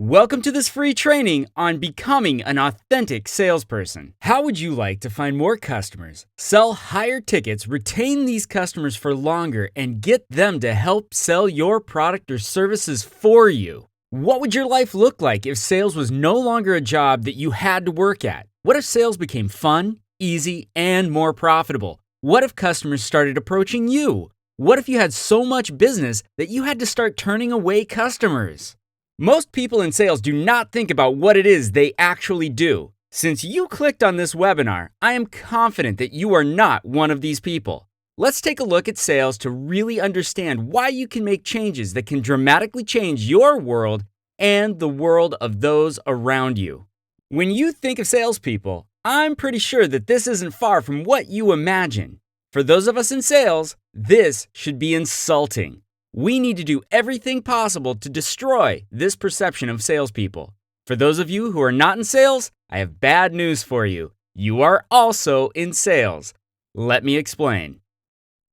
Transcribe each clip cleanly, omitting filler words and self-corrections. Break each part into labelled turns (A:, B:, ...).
A: Welcome to this free training on becoming an authentic salesperson. How would you like to find more customers, sell higher tickets, retain these customers for longer, and get them to help sell your product or services for you? What would your life look like if sales was no longer a job that you had to work at? What if sales became fun, easy, and more profitable? What if customers started approaching you? What if you had so much business that you had to start turning away customers? Most people in sales do not think about what it is they actually do. Since you clicked on this webinar, I am confident that you are not one of these people. Let's take a look at sales to really understand why you can make changes that can dramatically change your world and the world of those around you. When you think of salespeople, I'm pretty sure that this isn't far from what you imagine. For those of us in sales, this should be insulting. We need to do everything possible to destroy this perception of salespeople. For those of you who are not in sales, I have bad news for you. You are also in sales. Let me explain.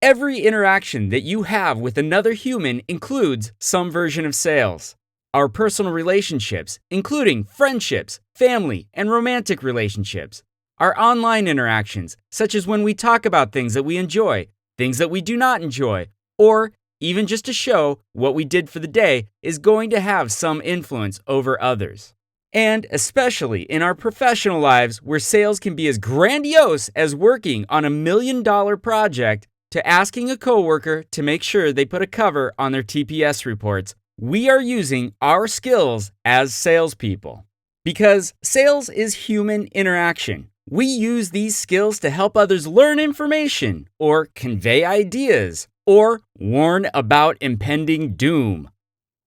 A: Every interaction that you have with another human includes some version of sales. Our personal relationships, including friendships, family, and romantic relationships. Our online interactions, such as when we talk about things that we enjoy, things that we do not enjoy, or even just to show what we did for the day, is going to have some influence over others. And especially in our professional lives, where sales can be as grandiose as working on $1 million project to asking a coworker to make sure they put a cover on their TPS reports, we are using our skills as salespeople. Because sales is human interaction. We use these skills to help others learn information or convey ideas, or warn about impending doom.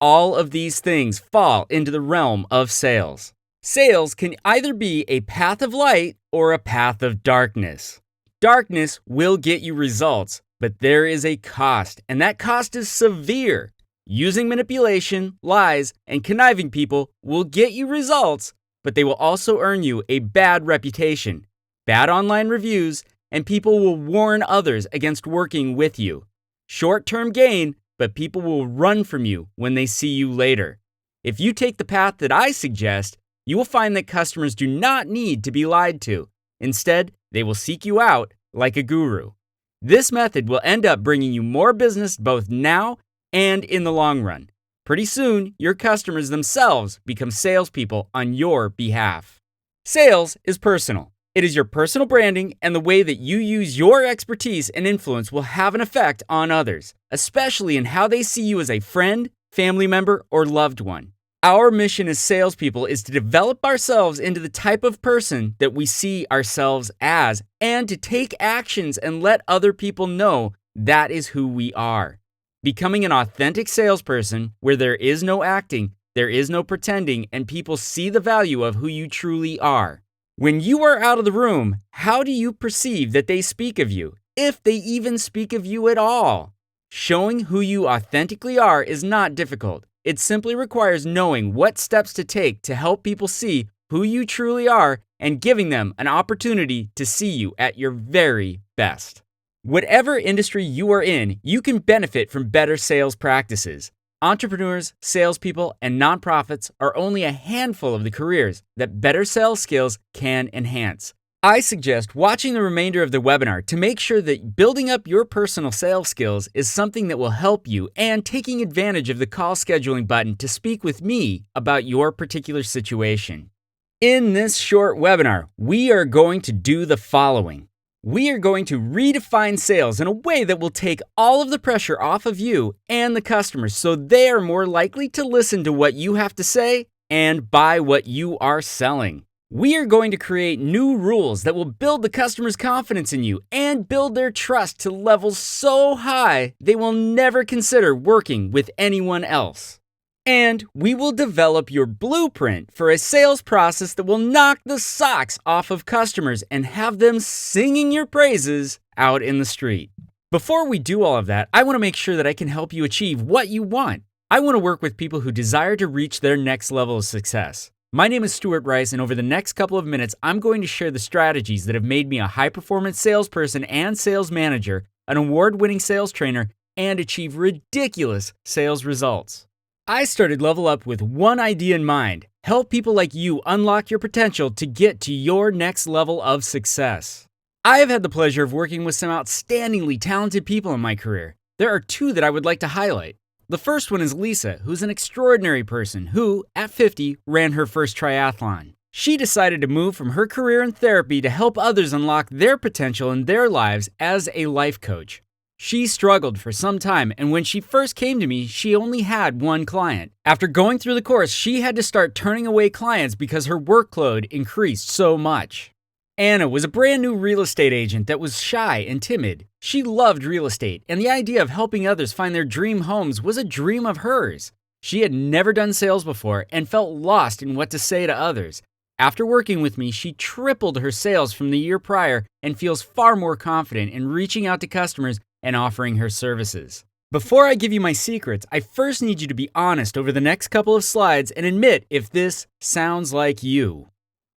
A: All of these things fall into the realm of sales. Sales can either be a path of light or a path of darkness. Darkness will get you results, but there is a cost, and that cost is severe. Using manipulation, lies, and conniving people will get you results, but they will also earn you a bad reputation, bad online reviews, and people will warn others against working with you. Short-term gain, but people will run from you when they see you later. If you take the path that I suggest, you will find that customers do not need to be lied to. Instead, they will seek you out like a guru. This method will end up bringing you more business both now and in the long run. Pretty soon, your customers themselves become salespeople on your behalf. Sales is personal. It is your personal branding, and the way that you use your expertise and influence will have an effect on others, especially in how they see you as a friend, family member, or loved one. Our mission as salespeople is to develop ourselves into the type of person that we see ourselves as, and to take actions and let other people know that is who we are. Becoming an authentic salesperson where there is no acting, there is no pretending, and people see the value of who you truly are. When you are out of the room, how do you perceive that they speak of you, if they even speak of you at all? Showing who you authentically are is not difficult. It simply requires knowing what steps to take to help people see who you truly are and giving them an opportunity to see you at your very best. Whatever industry you are in, you can benefit from better sales practices. Entrepreneurs, salespeople, and nonprofits are only a handful of the careers that better sales skills can enhance. I suggest watching the remainder of the webinar to make sure that building up your personal sales skills is something that will help you, and taking advantage of the call scheduling button to speak with me about your particular situation. In this short webinar, we are going to do the following. We are going to redefine sales in a way that will take all of the pressure off of you and the customers so they are more likely to listen to what you have to say and buy what you are selling. We are going to create new rules that will build the customer's confidence in you and build their trust to levels so high they will never consider working with anyone else. And we will develop your blueprint for a sales process that will knock the socks off of customers and have them singing your praises out in the street. Before we do all of that, I want to make sure that I can help you achieve what you want. I want to work with people who desire to reach their next level of success. My name is Stuart Rice, and over the next couple of minutes, I'm going to share the strategies that have made me a high-performance salesperson and sales manager, an award-winning sales trainer, and achieve ridiculous sales results. I started Level Up with one idea in mind: help people like you unlock your potential to get to your next level of success. I have had the pleasure of working with some outstandingly talented people in my career. There are two that I would like to highlight. The first one is Lisa, who's an extraordinary person who, at 50, ran her first triathlon. She decided to move from her career in therapy to help others unlock their potential in their lives as a life coach. She struggled for some time, and when she first came to me, she only had one client. After going through the course, she had to start turning away clients because her workload increased so much. Anna was a brand new real estate agent that was shy and timid. She loved real estate, and the idea of helping others find their dream homes was a dream of hers. She had never done sales before and felt lost in what to say to others. After working with me, she tripled her sales from the year prior and feels far more confident in reaching out to customers and offering her services. Before I give you my secrets, I first need you to be honest over the next couple of slides and admit if this sounds like you.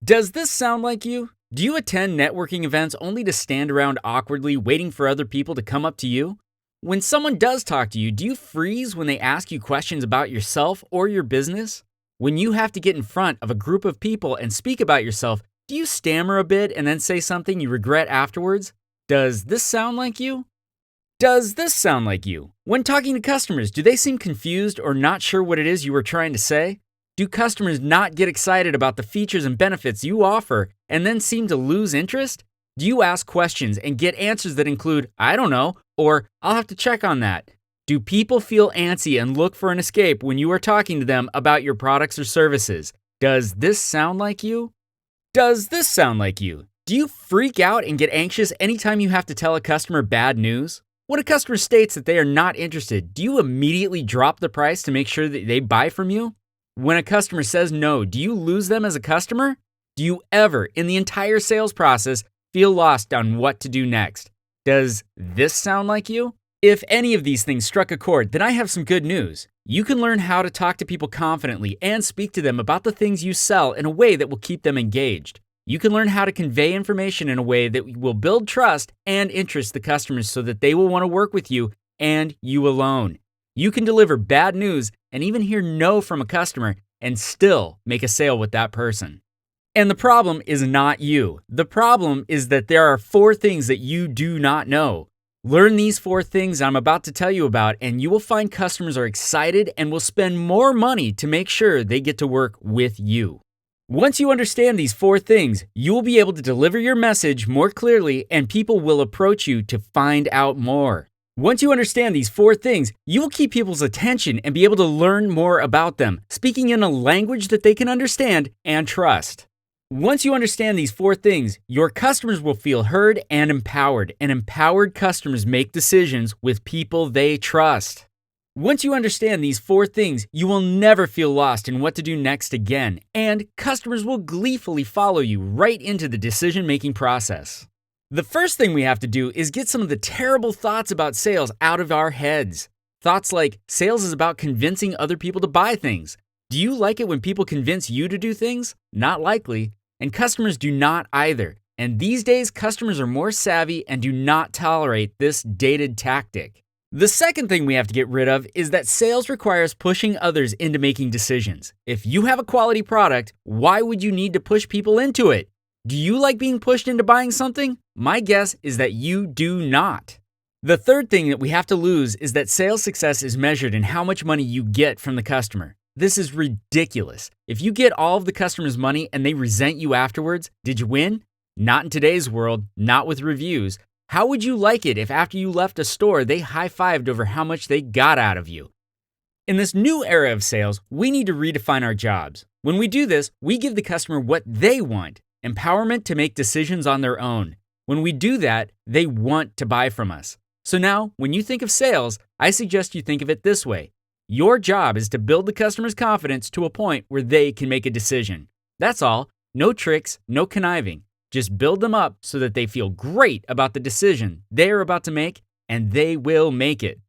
A: Does this sound like you? Do you attend networking events only to stand around awkwardly waiting for other people to come up to you? When someone does talk to you, do you freeze when they ask you questions about yourself or your business? When you have to get in front of a group of people and speak about yourself, do you stammer a bit and then say something you regret afterwards? Does this sound like you? Does this sound like you? When talking to customers, do they seem confused or not sure what it is you were trying to say? Do customers not get excited about the features and benefits you offer and then seem to lose interest? Do you ask questions and get answers that include, "I don't know," or "I'll have to check on that"? Do people feel antsy and look for an escape when you are talking to them about your products or services? Does this sound like you? Does this sound like you? Do you freak out and get anxious anytime you have to tell a customer bad news? When a customer states that they are not interested, do you immediately drop the price to make sure that they buy from you? When a customer says no, do you lose them as a customer? Do you ever, in the entire sales process, feel lost on what to do next? Does this sound like you? If any of these things struck a chord, then I have some good news. You can learn how to talk to people confidently and speak to them about the things you sell in a way that will keep them engaged. You can learn how to convey information in a way that will build trust and interest the customers so that they will want to work with you and you alone. You can deliver bad news and even hear no from a customer and still make a sale with that person. And the problem is not you. The problem is that there are 4 things that you do not know. Learn these 4 things I'm about to tell you about, and you will find customers are excited and will spend more money to make sure they get to work with you. Once you understand these 4 things, you will be able to deliver your message more clearly and people will approach you to find out more. Once you understand these 4 things, you will keep people's attention and be able to learn more about them, speaking in a language that they can understand and trust. Once you understand these 4 things, your customers will feel heard and empowered customers make decisions with people they trust. Once you understand these 4 things, you will never feel lost in what to do next again, and customers will gleefully follow you right into the decision-making process. The first thing we have to do is get some of the terrible thoughts about sales out of our heads. Thoughts like, sales is about convincing other people to buy things. Do you like it when people convince you to do things? Not likely. And customers do not either. And these days, customers are more savvy and do not tolerate this dated tactic. The second thing we have to get rid of is that sales requires pushing others into making decisions. If you have a quality product, why would you need to push people into it? Do you like being pushed into buying something? My guess is that you do not. The third thing that we have to lose is that sales success is measured in how much money you get from the customer. This is ridiculous. If you get all of the customer's money and they resent you afterwards, did you win? Not in today's world, not with reviews. How would you like it if after you left a store, they high-fived over how much they got out of you? In this new era of sales, we need to redefine our jobs. When we do this, we give the customer what they want, empowerment to make decisions on their own. When we do that, they want to buy from us. So now, when you think of sales, I suggest you think of it this way. Your job is to build the customer's confidence to a point where they can make a decision. That's all. No tricks, no conniving. Just build them up so that they feel great about the decision they're about to make, and they will make it.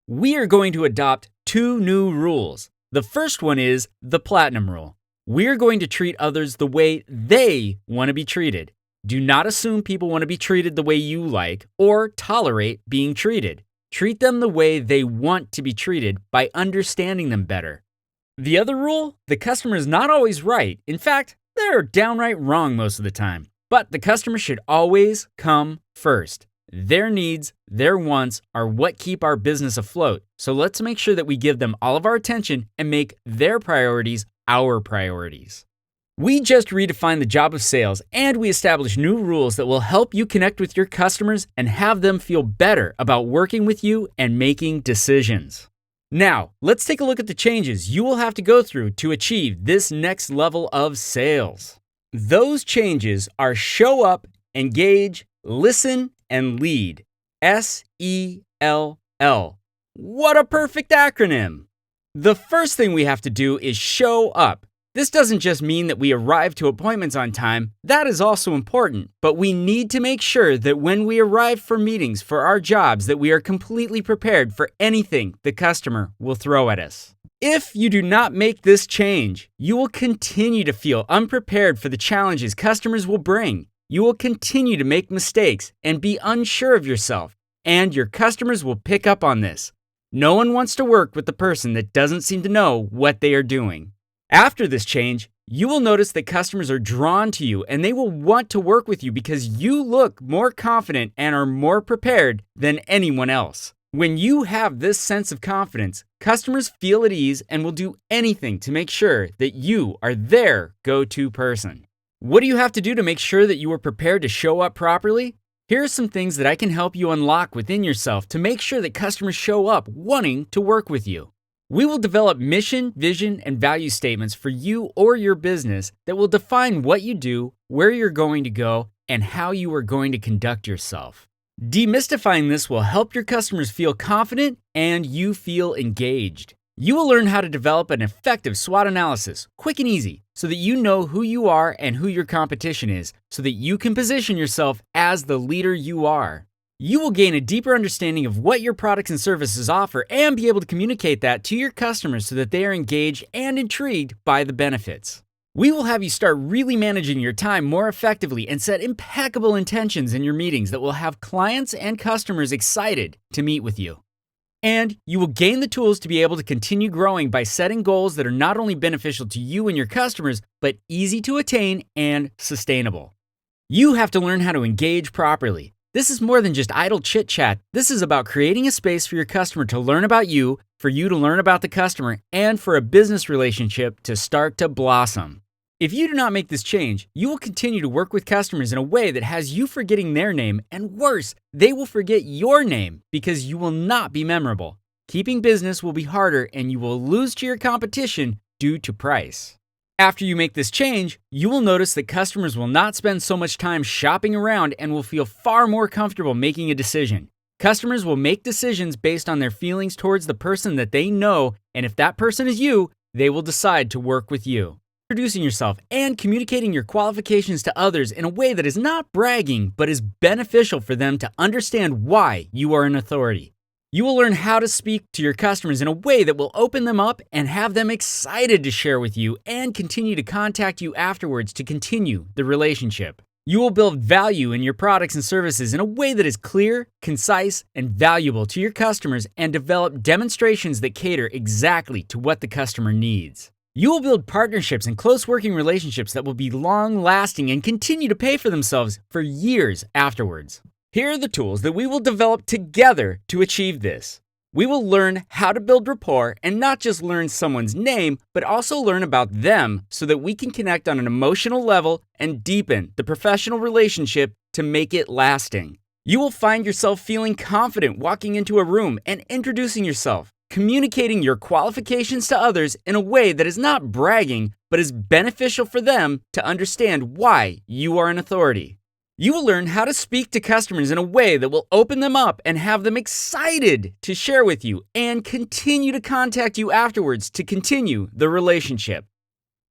A: We are going to adopt 2 new rules. The first one is the Platinum Rule. We're going to treat others the way they want to be treated. Do not assume people want to be treated the way you like or tolerate being treated. Treat them the way they want to be treated by understanding them better. The other rule, the customer is not always right. In fact, they're downright wrong most of the time. But the customer should always come first. Their needs, their wants are what keep our business afloat. So let's make sure that we give them all of our attention and make their priorities our priorities. We just redefined the job of sales, and we established new rules that will help you connect with your customers and have them feel better about working with you and making decisions. Now, let's take a look at the changes you will have to go through to achieve this next level of sales. Those changes are show up, engage, listen, and lead. SELL. What a perfect acronym! The first thing we have to do is show up. This doesn't just mean that we arrive to appointments on time. That is also important, but we need to make sure that when we arrive for meetings for our jobs that we are completely prepared for anything the customer will throw at us. If you do not make this change, you will continue to feel unprepared for the challenges customers will bring. You will continue to make mistakes and be unsure of yourself, and your customers will pick up on this. No one wants to work with the person that doesn't seem to know what they are doing. After this change, you will notice that customers are drawn to you and they will want to work with you because you look more confident and are more prepared than anyone else. When you have this sense of confidence, customers feel at ease and will do anything to make sure that you are their go-to person. What do you have to do to make sure that you are prepared to show up properly? Here are some things that I can help you unlock within yourself to make sure that customers show up wanting to work with you. We will develop mission, vision, and value statements for you or your business that will define what you do, where you're going to go, and how you are going to conduct yourself. Demystifying this will help your customers feel confident and you feel engaged. You will learn how to develop an effective SWOT analysis, quick and easy, so that you know who you are and who your competition is, so that you can position yourself as the leader you are. You will gain a deeper understanding of what your products and services offer and be able to communicate that to your customers so that they are engaged and intrigued by the benefits. We will have you start really managing your time more effectively and set impeccable intentions in your meetings that will have clients and customers excited to meet with you. And you will gain the tools to be able to continue growing by setting goals that are not only beneficial to you and your customers, but easy to attain and sustainable. You have to learn how to engage properly. This is more than just idle chit-chat. This is about creating a space for your customer to learn about you, for you to learn about the customer, and for a business relationship to start to blossom. If you do not make this change, you will continue to work with customers in a way that has you forgetting their name, and worse, they will forget your name because you will not be memorable. Keeping business will be harder and you will lose to your competition due to price. After you make this change, you will notice that customers will not spend so much time shopping around and will feel far more comfortable making a decision. Customers will make decisions based on their feelings towards the person that they know, and if that person is you, they will decide to work with you. Introducing yourself and communicating your qualifications to others in a way that is not bragging but is beneficial for them to understand why you are an authority. You will learn how to speak to your customers in a way that will open them up and have them excited to share with you and continue to contact you afterwards to continue the relationship. You will build value in your products and services in a way that is clear, concise, and valuable to your customers and develop demonstrations that cater exactly to what the customer needs. You will build partnerships and close working relationships that will be long-lasting and continue to pay for themselves for years afterwards. Here are the tools that we will develop together to achieve this. We will learn how to build rapport and not just learn someone's name, but also learn about them so that we can connect on an emotional level and deepen the professional relationship to make it lasting. You will find yourself feeling confident walking into a room and introducing yourself, communicating your qualifications to others in a way that is not bragging, but is beneficial for them to understand why you are an authority. You will learn how to speak to customers in a way that will open them up and have them excited to share with you and continue to contact you afterwards to continue the relationship.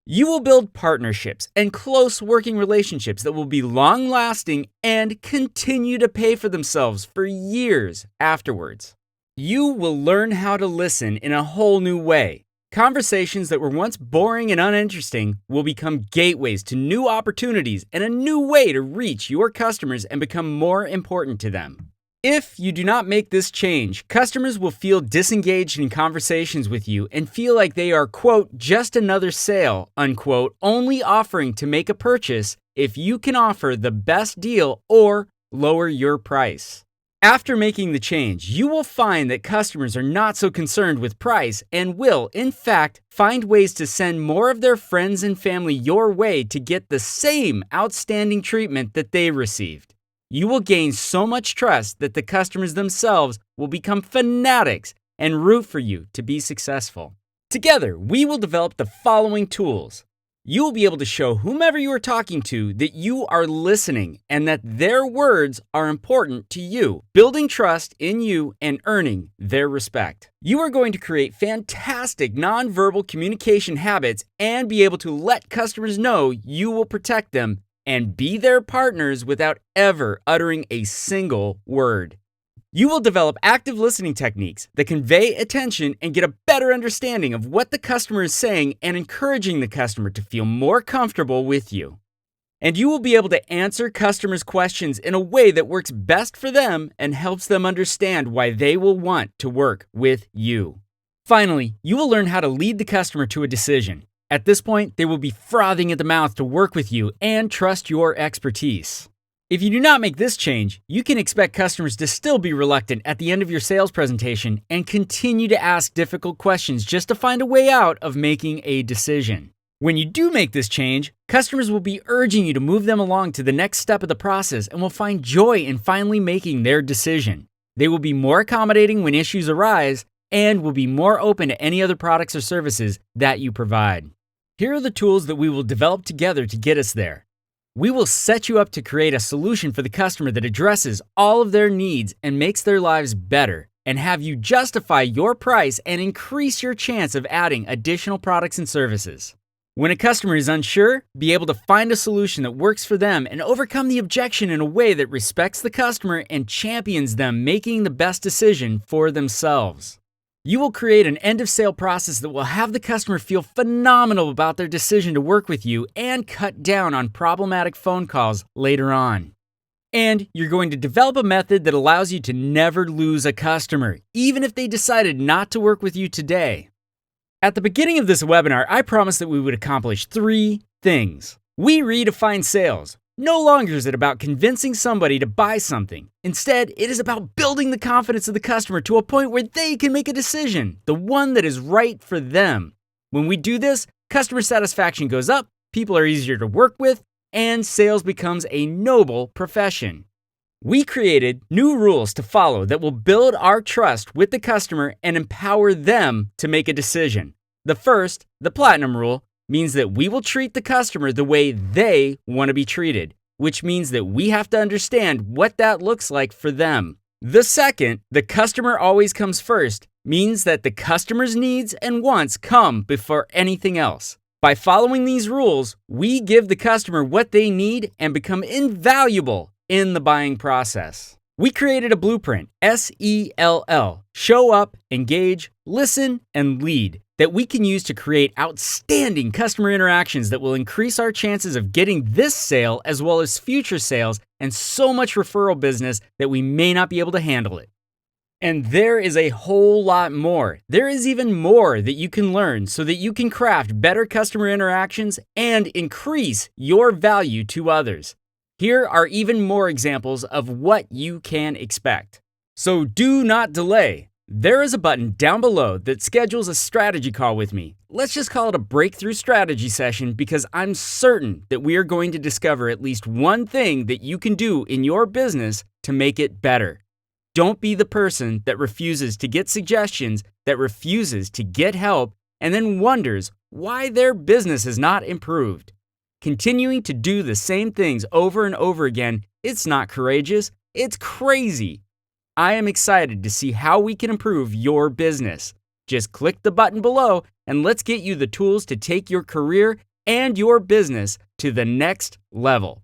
A: You will build partnerships and close working relationships that will be long-lasting and continue to pay for themselves for years afterwards. You will learn how to listen in a whole new way. Conversations that were once boring and uninteresting will become gateways to new opportunities and a new way to reach your customers and become more important to them. If you do not make this change, customers will feel disengaged in conversations with you and feel like they are, quote, just another sale, unquote, only offering to make a purchase if you can offer the best deal or lower your price. After making the change, you will find that customers are not so concerned with price and will, in fact, find ways to send more of their friends and family your way to get the same outstanding treatment that they received. You will gain so much trust that the customers themselves will become fanatics and root for you to be successful. Together, we will develop the following tools. You will be able to show whomever you are talking to that you are listening and that their words are important to you, building trust in you and earning their respect. You are going to create fantastic nonverbal communication habits and be able to let customers know you will protect them and be their partners without ever uttering a single word. You will develop active listening techniques that convey attention and get a better understanding of what the customer is saying and encouraging the customer to feel more comfortable with you. And you will be able to answer customers' questions in a way that works best for them and helps them understand why they will want to work with you. Finally, you will learn how to lead the customer to a decision. At this point, they will be frothing at the mouth to work with you and trust your expertise. If you do not make this change, you can expect customers to still be reluctant at the end of your sales presentation and continue to ask difficult questions just to find a way out of making a decision. When you do make this change, customers will be urging you to move them along to the next step of the process and will find joy in finally making their decision. They will be more accommodating when issues arise and will be more open to any other products or services that you provide. Here are the tools that we will develop together to get us there. We will set you up to create a solution for the customer that addresses all of their needs and makes their lives better, and have you justify your price and increase your chance of adding additional products and services. When a customer is unsure, be able to find a solution that works for them and overcome the objection in a way that respects the customer and champions them making the best decision for themselves. You will create an end-of-sale process that will have the customer feel phenomenal about their decision to work with you and cut down on problematic phone calls later on. And you're going to develop a method that allows you to never lose a customer, even if they decided not to work with you today. At the beginning of this webinar, I promised that we would accomplish 3 things. We redefine sales. No longer is it about convincing somebody to buy something. Instead, it is about building the confidence of the customer to a point where they can make a decision, the one that is right for them. When we do this, customer satisfaction goes up, people are easier to work with, and sales becomes a noble profession. We created new rules to follow that will build our trust with the customer and empower them to make a decision. The first, the Platinum Rule, means that we will treat the customer the way they want to be treated, which means that we have to understand what that looks like for them. The second, the customer always comes first, means that the customer's needs and wants come before anything else. By following these rules, we give the customer what they need and become invaluable in the buying process. We created a blueprint, SELL, show up, engage, listen, and lead, that we can use to create outstanding customer interactions that will increase our chances of getting this sale as well as future sales and so much referral business that we may not be able to handle it. And there is a whole lot more. There is even more that you can learn so that you can craft better customer interactions and increase your value to others. Here are even more examples of what you can expect. So do not delay. There is a button down below that schedules a strategy call with me. Let's just call it a breakthrough strategy session because I'm certain that we are going to discover at least one thing that you can do in your business to make it better. Don't be the person that refuses to get suggestions, that refuses to get help, and then wonders why their business has not improved. Continuing to do the same things over and over again, it's not courageous, it's crazy. I am excited to see how we can improve your business. Just click the button below and let's get you the tools to take your career and your business to the next level.